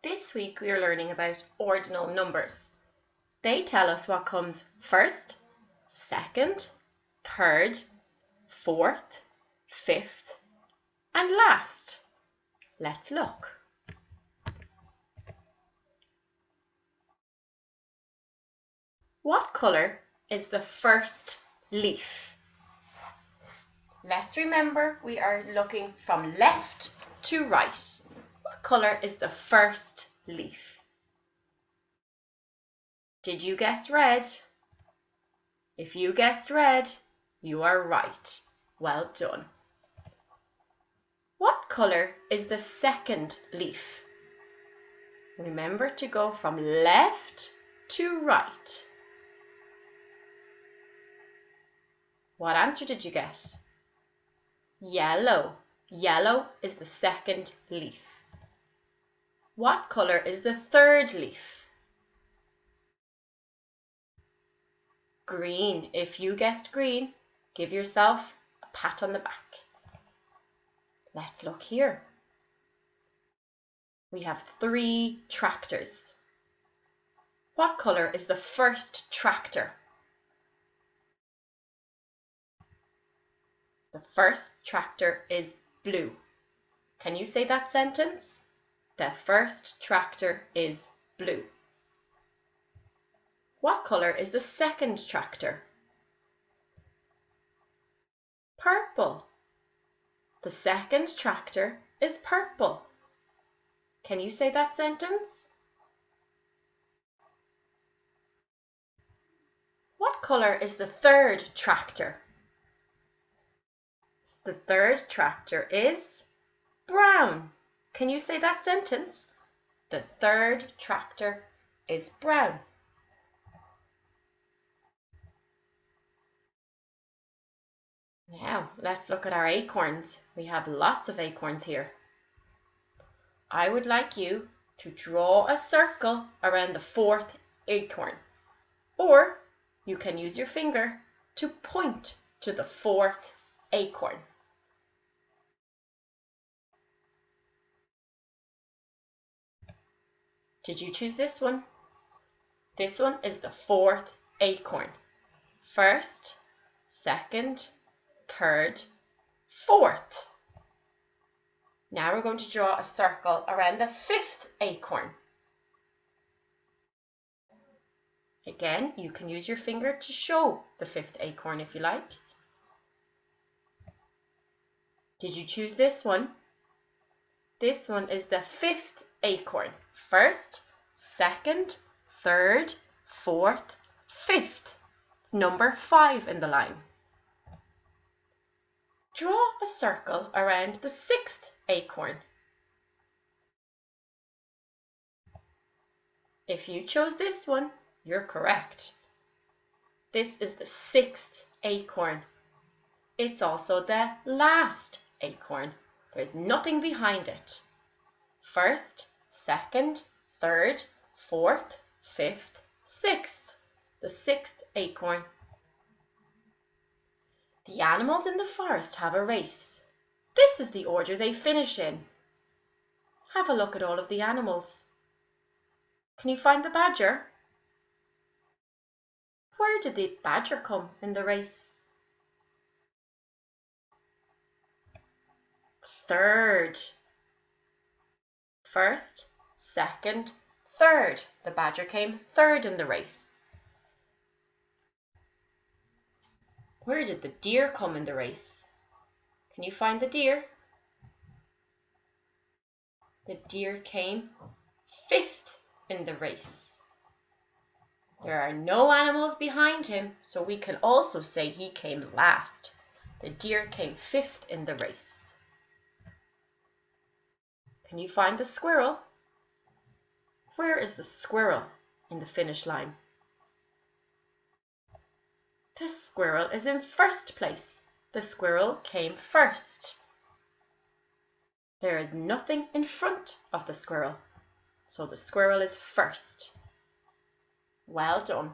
This week we are learning about ordinal numbers. They tell us what comes first, second, third, fourth, fifth, and last. Let's look. What colour is the first leaf? Let's remember we are looking from left to right. What colour is the first leaf? Did you guess red? If you guessed red, you are right. Well done. What colour is the second leaf? Remember to go from left to right. What answer did you get? Yellow. Yellow is the second leaf. What colour is the third leaf? Green. If you guessed green, give yourself a pat on the back. Let's look here. We have 3 tractors. What colour is the first tractor? The first tractor is blue. Can you say that sentence? The first tractor is blue. What colour is the second tractor? Purple. The second tractor is purple. Can you say that sentence? What colour is the third tractor? The third tractor is brown. Can you say that sentence? The third tractor is brown. Now, let's look at our acorns. We have lots of acorns here. I would like you to draw a circle around the 4th acorn, or you can use your finger to point to the 4th acorn. Did you choose this one? This one is the 4th acorn. First, second, third, fourth. Now we're going to draw a circle around the 5th acorn. Again, you can use your finger to show the 5th acorn if you like. Did you choose this one? This one is the 5th acorn. First, second, third, fourth, 5th. It's number 5 in the line. Draw a circle around the 6th acorn. If you chose this one, you're correct. This is the 6th acorn. It's also the last acorn. There's nothing behind it. First, second, third, fourth, 5th, 6th. The 6th acorn. The animals in the forest have a race. This is the order they finish in. Have a look at all of the animals. Can you find the badger? Where did the badger come in the race? Third. First, second, third. The badger came third in the race. Where did the deer come in the race? Can you find the deer? The deer came 5th in the race. There are no animals behind him, so we can also say he came last. The deer came 5th in the race. Can you find the squirrel? Where is the squirrel in the finish line? The squirrel is in first place. The squirrel came first. There is nothing in front of the squirrel, so the squirrel is first. Well done.